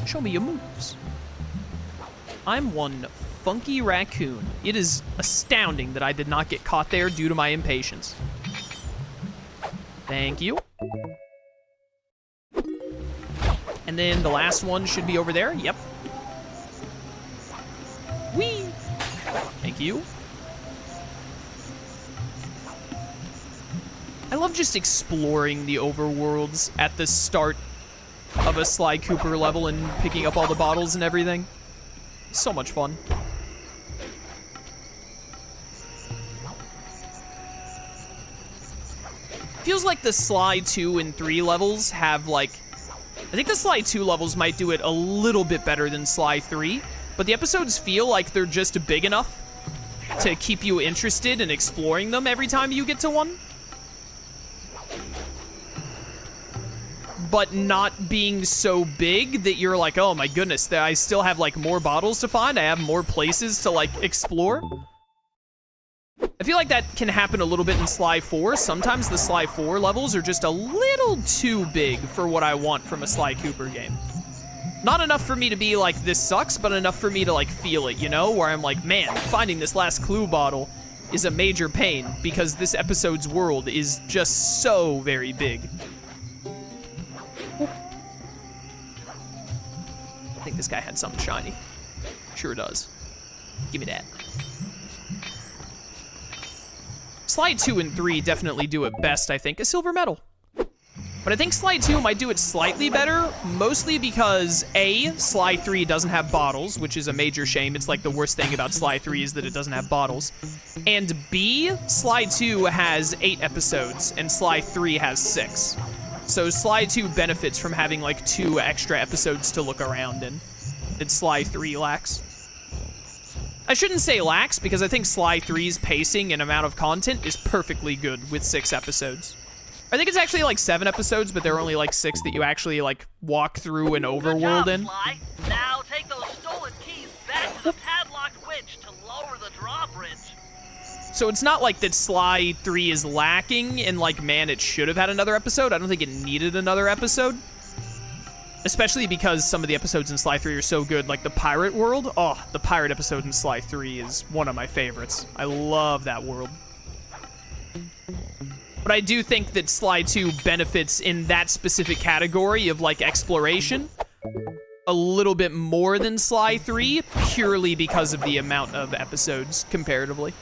Show me your moves. I'm one funky raccoon. It is astounding that I did not get caught there due to my impatience. Thank you. And then the last one should be over there. Yep. Whee! Thank you. I love just exploring the overworlds at the start of a Sly Cooper level and picking up all the bottles and everything. So much fun. Feels like the Sly 2 and 3 levels have, like... I think the Sly 2 levels might do it a little bit better than Sly 3, but the episodes feel like they're just big enough to keep you interested in exploring them every time you get to one. But not being so big that you're like, oh my goodness, I still have, like, more bottles to find. I have more places to, like, explore. I feel like that can happen a little bit in Sly 4. Sometimes the Sly 4 levels are just a little too big for what I want from a Sly Cooper game. Not enough for me to be like, this sucks, but enough for me to, like, feel it, you know? Where I'm like, man, finding this last clue bottle is a major pain because this episode's world is just so very big. I think this guy had something shiny. Sure does. Give me that. Sly 2 and 3 definitely do it best, I think, a silver medal. But I think Sly 2 might do it slightly better, mostly because A, Sly 3 doesn't have bottles, which is a major shame. It's like the worst thing about Sly 3 is that it doesn't have bottles. And B, Sly 2 has 8 episodes, and Sly 3 has 6. So Sly 2 benefits from having, like, 2 extra episodes to look around in, that Sly 3 lacks. I shouldn't say lacks, because I think Sly 3's pacing and amount of content is perfectly good with 6 episodes. I think it's actually, like, 7 episodes, but there are only, like, 6 that you actually, like, walk through an overworld in. Sly. Now take those stolen keys back to the padlocked winch to lower the drawbridge. So it's not like that Sly 3 is lacking and, like, man, it should have had another episode. I don't think it needed another episode. Especially because some of the episodes in Sly 3 are so good, like the pirate world. Oh, the pirate episode in Sly 3 is one of my favorites. I love that world. But I do think that Sly 2 benefits in that specific category of, like, exploration a little bit more than Sly 3, purely because of the amount of episodes, comparatively.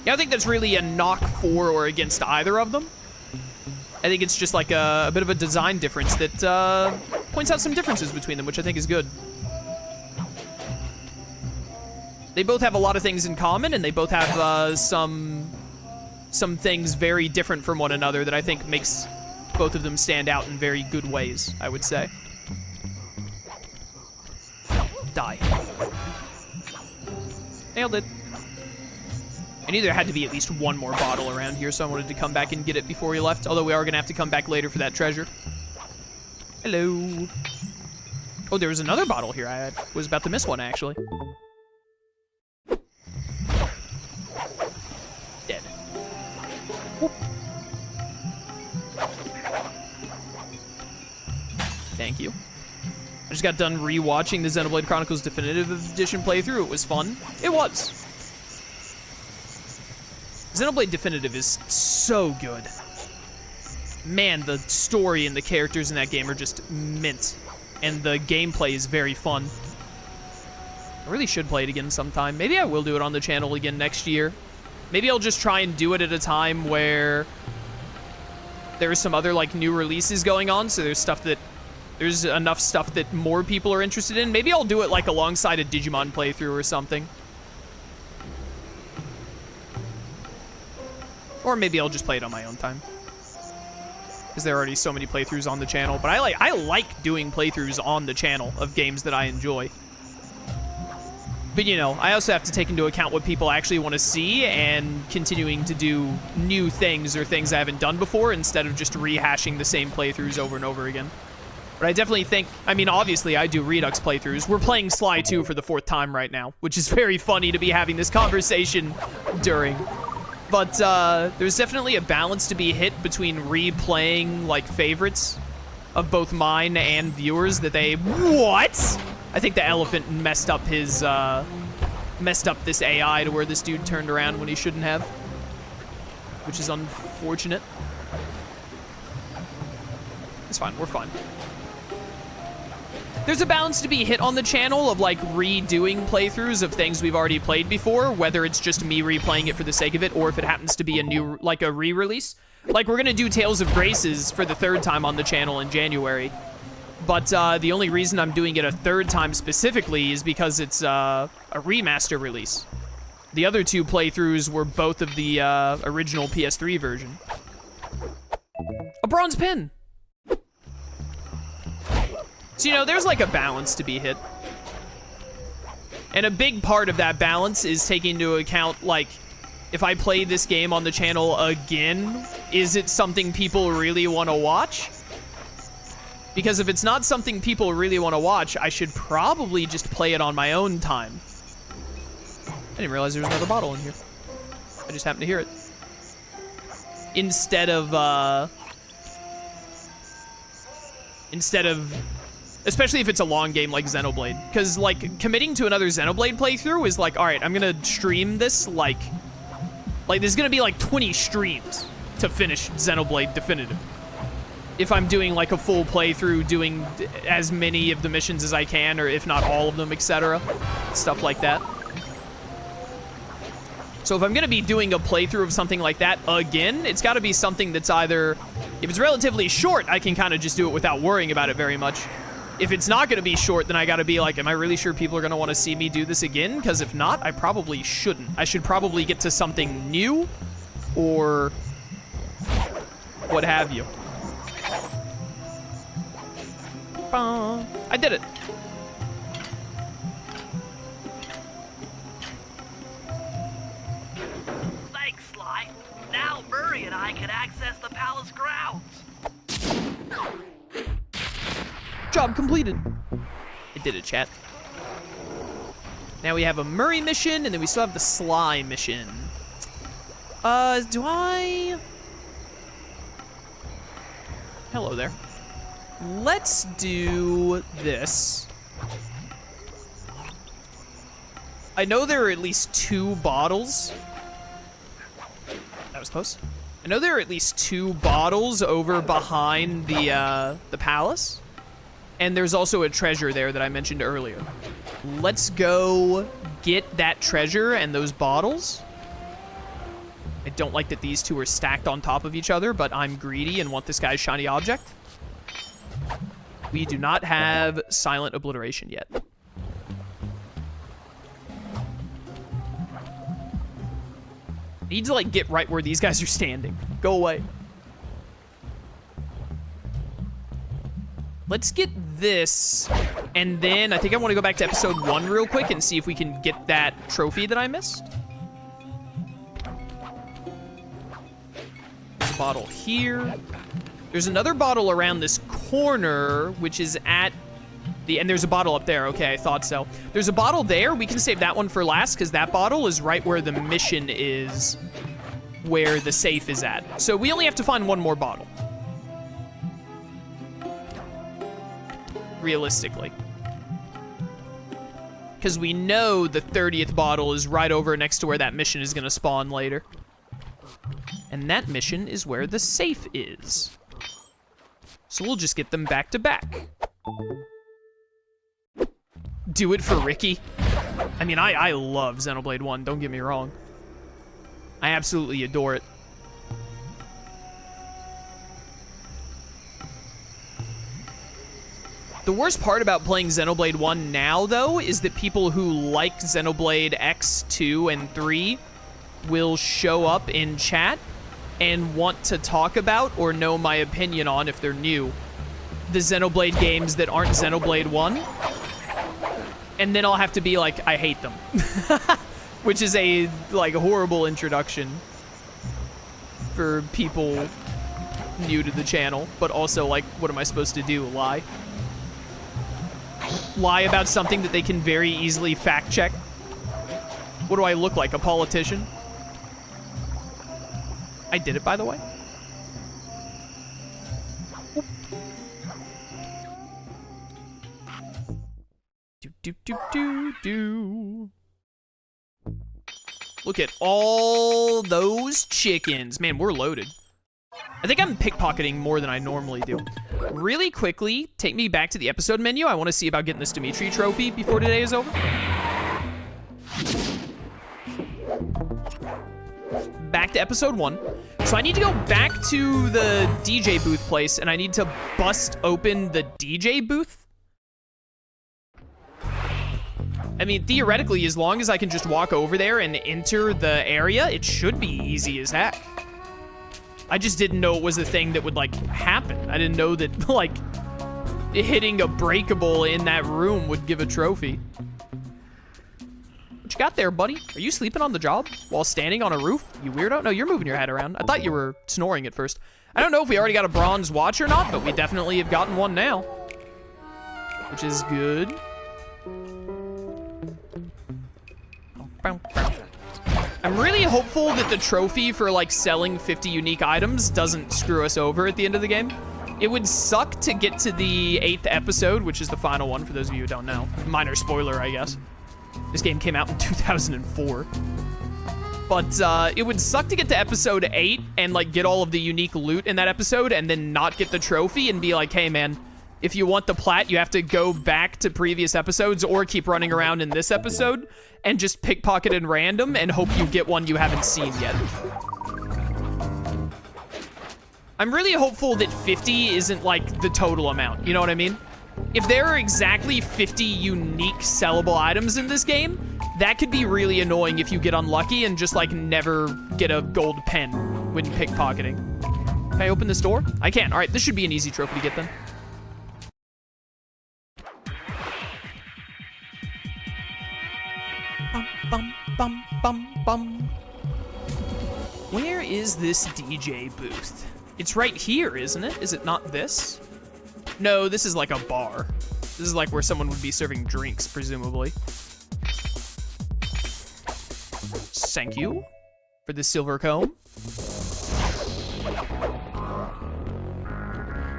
Yeah, I think that's really a knock for or against either of them. I think it's just like a bit of a design difference that points out some differences between them, which I think is good. They both have a lot of things in common, and they both have some things very different from one another that I think makes both of them stand out in very good ways, I would say. Die. Nailed it. I knew there had to be at least one more bottle around here, so I wanted to come back and get it before we left, although we are going to have to come back later for that treasure. Hello. Oh, there was another bottle here. I was about to miss one, actually. Dead. Whoop. Thank you. I just got done rewatching the Xenoblade Chronicles Definitive Edition playthrough. It was fun. It was. Xenoblade Definitive is so good. Man, the story and the characters in that game are just mint. And the gameplay is very fun. I really should play it again sometime. Maybe I will do it on the channel again next year. Maybe I'll just try and do it at a time where there's some other, like, new releases going on, so there's enough stuff that more people are interested in. Maybe I'll do it, like, alongside a Digimon playthrough or something. Or maybe I'll just play it on my own time. Because there are already so many playthroughs on the channel. But I like doing playthroughs on the channel of games that I enjoy. But, you know, I also have to take into account what people actually want to see and continuing to do new things or things I haven't done before instead of just rehashing the same playthroughs over and over again. But I definitely think, I mean, obviously I do Redux playthroughs. We're playing Sly 2 for the 4th time right now, which is very funny to be having this conversation during. But there's definitely a balance to be hit between replaying, like, favorites of both mine and viewers that they... What? I think the elephant messed up his, messed up this AI to where this dude turned around when he shouldn't have. Which is unfortunate. It's fine, we're fine. There's a balance to be hit on the channel of, like, redoing playthroughs of things we've already played before, whether it's just me replaying it for the sake of it, or if it happens to be a new, like, a re-release. Like, we're gonna do Tales of Graces for the 3rd time on the channel in January. But, the only reason I'm doing it a 3rd time specifically is because it's, a remaster release. The other 2 playthroughs were both of the, original PS3 version. A bronze pin! So, you know, there's like a balance to be hit. And a big part of that balance is taking into account, like, if I play this game on the channel again, is it something people really want to watch? Because if it's not something people really want to watch, I should probably just play it on my own time. I didn't realize there was another bottle in here. I just happened to hear it. Instead of, especially if it's a long game like Xenoblade. Because, like, committing to another Xenoblade playthrough is like, alright, I'm gonna stream this, like, there's gonna be, like, 20 streams to finish Xenoblade Definitive. If I'm doing, like, a full playthrough, doing as many of the missions as I can, or if not all of them, etc. Stuff like that. So if I'm gonna be doing a playthrough of something like that again, it's gotta be something that's either... If it's relatively short, I can kind of just do it without worrying about it very much. If it's not going to be short, then I got to be like, am I really sure people are going to want to see me do this again? Because if not, I probably shouldn't. I should probably get to something new or what have you. I did it. Thanks, Sly. Now Murray and I can access the palace grounds. Job completed. It did it, chat. Now we have a Murray mission, and then we still have the Sly mission. Do I... Hello there. Let's do this. I know there are at least 2 bottles. That was close. I know there are at least 2 bottles over behind the palace. And there's also a treasure there that I mentioned earlier. Let's go get that treasure and those bottles. I don't like that these 2 are stacked on top of each other, but I'm greedy and want this guy's shiny object. We do not have silent obliteration yet. Need to, like, get right where these guys are standing. Go away. Let's get this, and then I think I want to go back to episode 1 real quick and see if we can get that trophy that I missed. There's a bottle here. There's another bottle around this corner, which is at the, and there's a bottle up there. Okay, I thought so. There's a bottle there. We can save that one for last, because that bottle is right where the mission is, where the safe is at. So we only have to find 1 more bottle. Realistically. Because we know the 30th bottle is right over next to where that mission is going to spawn later. And that mission is where the safe is. So we'll just get them back to back. Do it for Ricky. I mean, I love Xenoblade 1, don't get me wrong. I absolutely adore it. The worst part about playing Xenoblade 1 now, though, is that people who like Xenoblade X, 2, and 3 will show up in chat and want to talk about or know my opinion on, if they're new, the Xenoblade games that aren't Xenoblade 1. And then I'll have to be like, I hate them. Which is a, like, horrible introduction for people new to the channel. But also, like, what am I supposed to do? Lie? Lie about something that they can very easily fact check? What do I look like, a politician? I did it, by the way. Do. Look at all those chickens. Man, we're loaded. I think I'm pickpocketing more than I normally do. Really quickly, take me back to the episode menu. I want to see about getting this Dimitri trophy before today is over. Back to episode 1. So I need to go back to the DJ booth place, and I need to bust open the DJ booth. I mean, theoretically, as long as I can just walk over there and enter the area, it should be easy as heck. I just didn't know it was a thing that would, like, happen. I didn't know that, like, hitting a breakable in that room would give a trophy. What you got there, buddy? Are you sleeping on the job while standing on a roof? You weirdo? No, you're moving your head around. I thought you were snoring at first. I don't know if we already got a bronze watch or not, but we definitely have gotten one now, which is good. I'm really hopeful that the trophy for, like, selling 50 unique items doesn't screw us over at the end of the game. It would suck to get to the 8th episode, which is the final one, for those of you who don't know. Minor spoiler, I guess. This game came out in 2004. But it would suck to get to episode 8 and, like, get all of the unique loot in that episode and then not get the trophy and be like, hey, man, if you want the plat, you have to go back to previous episodes or keep running around in this episode and just pickpocket in random and hope you get one you haven't seen yet. I'm really hopeful that 50 isn't, like, the total amount. You know what I mean? If there are exactly 50 unique sellable items in this game, that could be really annoying if you get unlucky and just, like, never get a gold pen when pickpocketing. Can I open this door? I can't. All right, this should be an easy trophy to get then. Bum. Where is this DJ booth? It's right here, isn't it? Is it not this? No, this is like a bar. This is like where someone would be serving drinks, presumably. Thank you for the silver comb.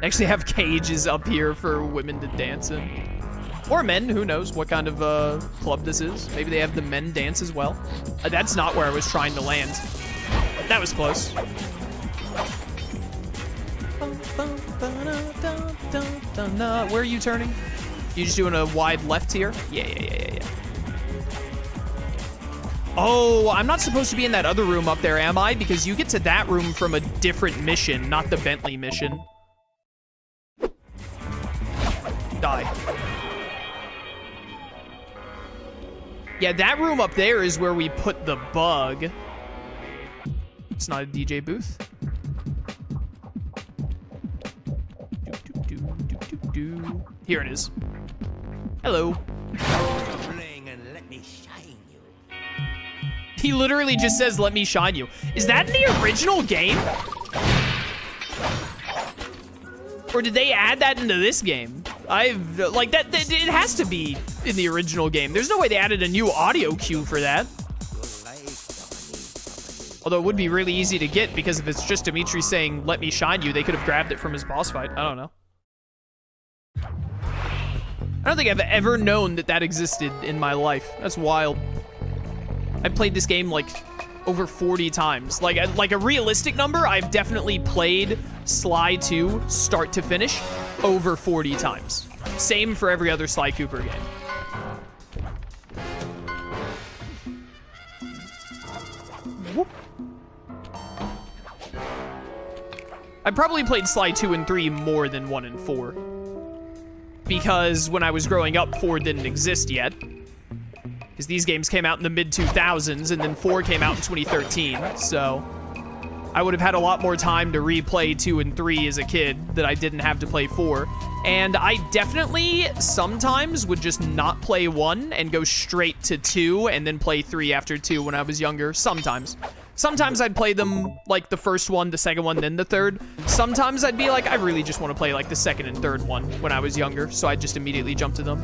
Actually have cages up here for women to dance in. Or men, who knows what kind of club this is. Maybe they have the men dance as well. That's not where I was trying to land. That was close. Where are you turning? You just doing a wide left here? Yeah. Oh, I'm not supposed to be in that other room up there, am I? Because you get to that room from a different mission, not the Bentley mission. Die. Yeah, that room up there is where we put the bug. It's not a DJ booth. Here it is. Hello. He literally just says, "Let me shine you." Is that in the original game? Or did they add that into this game? Like, that it has to be in the original game. There's no way they added a new audio cue for that. Although it would be really easy to get, because if it's just Dimitri saying, "Let me shine you," they could have grabbed it from his boss fight. I don't know. I don't think I've ever known that that existed in my life. That's wild. I played this game, like, over 40 times. Like a realistic number, I've definitely played Sly 2 start to finish over 40 times. Same for every other Sly Cooper game. Whoop. I probably played Sly 2 and 3 more than 1 and 4. Because when I was growing up, 4 didn't exist yet. Because these games came out in the mid-2000s, and then 4 came out in 2013, so I would have had a lot more time to replay 2 and 3 as a kid that I didn't have to play 4. And I definitely sometimes would just not play 1 and go straight to 2 and then play 3 after 2 when I was younger. Sometimes. Sometimes I'd play them, like, the first one, the second one, then the third. Sometimes I'd be like, I really just want to play, like, the second and third one when I was younger, so I'd just immediately jump to them.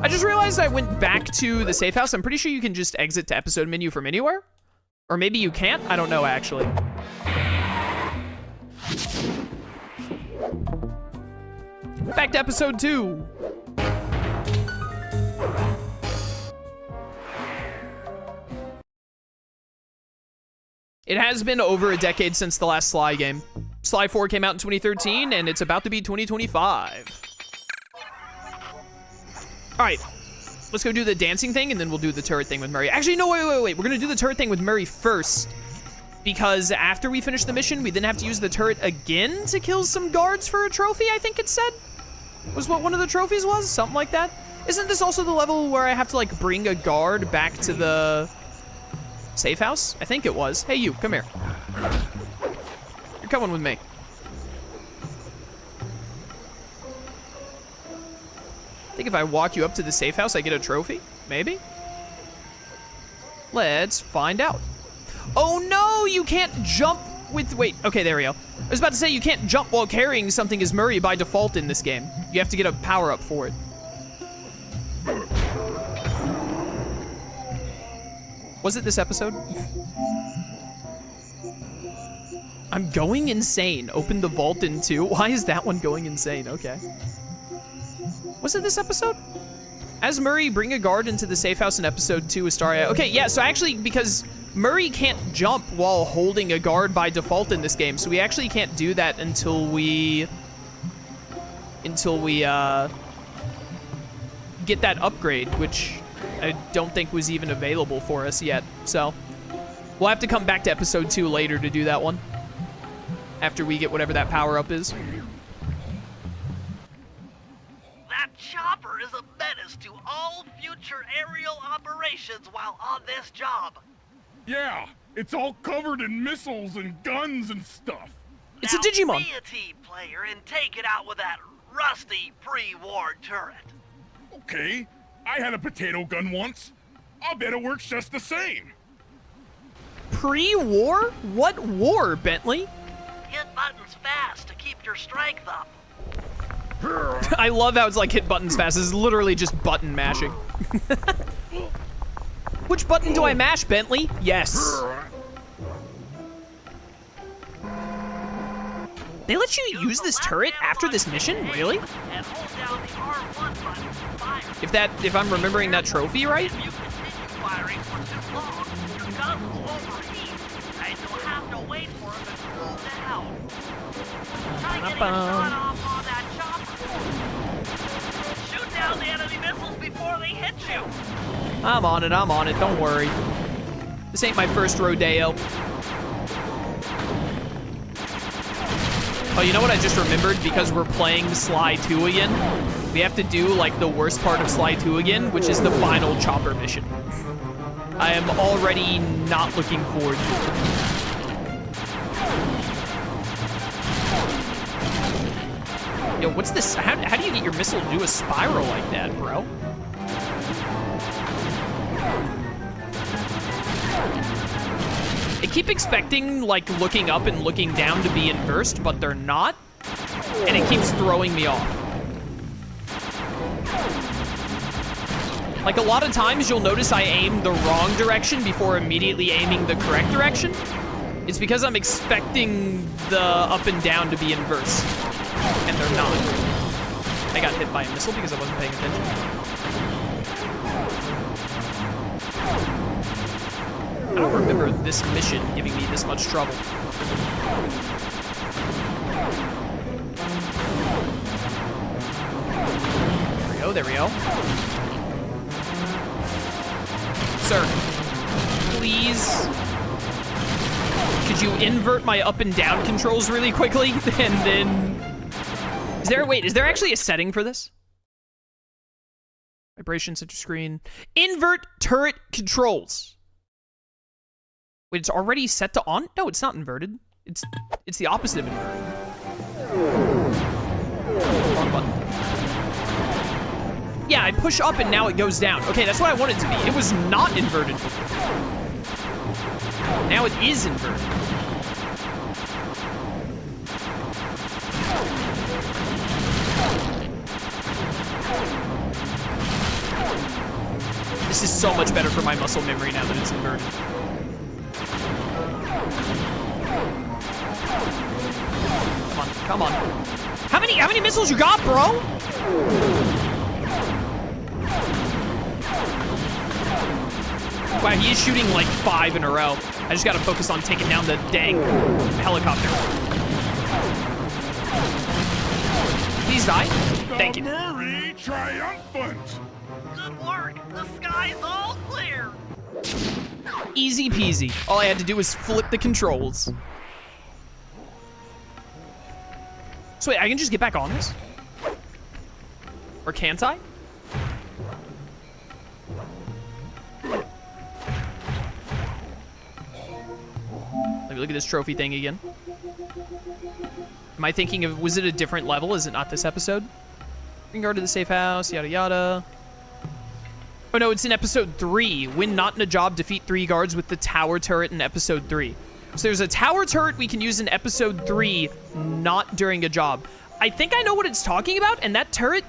I just realized I went back to the safe house. I'm pretty sure you can just exit to episode menu from anywhere. Or maybe you can't. I don't know, actually. Back to episode 2. It has been over a decade since the last Sly game. Sly 4 came out in 2013, and it's about to be 2025. All right, let's go do the dancing thing, and then we'll do the turret thing with Murray. Actually, no, wait. We're gonna do the turret thing with Murray first, because after we finish the mission, we then have to use the turret again to kill some guards for a trophy, I think it said. Was what one of the trophies was? Something like that. Isn't this also the level where I have to, like, bring a guard back to the safe house? I think it was. Hey, you, come here. You're coming with me. I think if I walk you up to the safe house, I get a trophy? Maybe? Let's find out. Oh no, you can't jump with, wait, okay, there we go. I was about to say you can't jump while carrying something as Murray by default in this game. You have to get a power up for it. Was it this episode? I'm going insane. Open the vault in 2. Why is that one going insane? Okay. Was it this episode? As Murray, bring a guard into the safe house in episode 2 Astaria. Okay, yeah, so actually, because Murray can't jump while holding a guard by default in this game, so we actually can't do that until we get that upgrade, which I don't think was even available for us yet. So we'll have to come back to episode 2 later to do that one, after we get whatever that power-up is. That chopper is a menace to all future aerial operations while on this job. Yeah, it's all covered in missiles and guns and stuff. It's now a Digimon. Be a team player and take it out with that rusty pre-war turret. Okay, I had a potato gun once. I'll bet it works just the same. Pre-war? What war, Bentley? Hit buttons fast to keep your strength up. I love how it's like hit buttons fast. This is literally just button mashing. Which button do I mash, Bentley? Yes. They let you use this turret after this mission? Really? And hold down the R1 button to fire. If I'm remembering that trophy right? If you continue firing for too long, your guns will overheat, and you'll have to wait for them to cool down. Try getting a shot off on that chopper. Shoot down the enemy missiles before they hit you. I'm on it, don't worry. This ain't my first rodeo. Oh, you know what I just remembered? Because we're playing Sly 2 again, we have to do, like, the worst part of Sly 2 again, which is the final chopper mission. I am already not looking forward to it. Yo, what's this? How do you get your missile to do a spiral like that, bro? I keep expecting, like, looking up and looking down to be inversed, but they're not. And it keeps throwing me off. Like, a lot of times you'll notice I aim the wrong direction before immediately aiming the correct direction. It's because I'm expecting the up and down to be inverse. And they're not. I got hit by a missile because I wasn't paying attention. I don't remember this mission giving me this much trouble. There we go. Sir, please, could you invert my up and down controls really quickly? And then, is there actually a setting for this? Vibration, center screen. Invert turret controls. Wait, it's already set to on? No, it's not inverted. It's the opposite of inverted. Wrong button. Yeah, I push up and now it goes down. Okay, that's what I want it to be. It was not inverted before. Now it is inverted. This is so much better for my muscle memory now that it's inverted. Come on. How many missiles you got, bro? Wow, he is shooting like 5 in a row. I just gotta focus on taking down the dang helicopter. Please die. Thank you. Murray triumphant. Good work. The sky's all clear. Easy peasy. All I had to do was flip the controls. So wait, I can just get back on this? Or can't I? Let me look at this trophy thing again. Am I thinking of, was it a different level? Is it not this episode? Bring guard to the safe house, yada yada. Oh no, it's in episode 3. When not in a job, defeat 3 guards with the tower turret in episode 3. So there's a tower turret we can use in episode 3, not during a job. I think I know what it's talking about, and that turret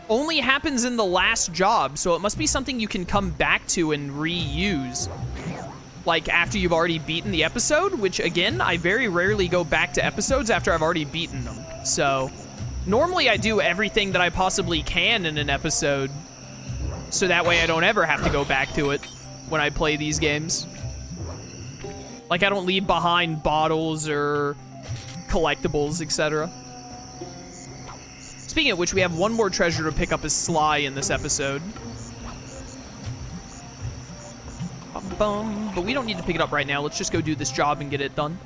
only happens in the last job, so it must be something you can come back to and reuse. Like after you've already beaten the episode, which again, I very rarely go back to episodes after I've already beaten them. So normally I do everything that I possibly can in an episode, so that way I don't ever have to go back to it when I play these games. Like I don't leave behind bottles or collectibles, etc. Speaking of which, we have one more treasure to pick up as Sly in this episode. But we don't need to pick it up right now. Let's just go do this job and get it done.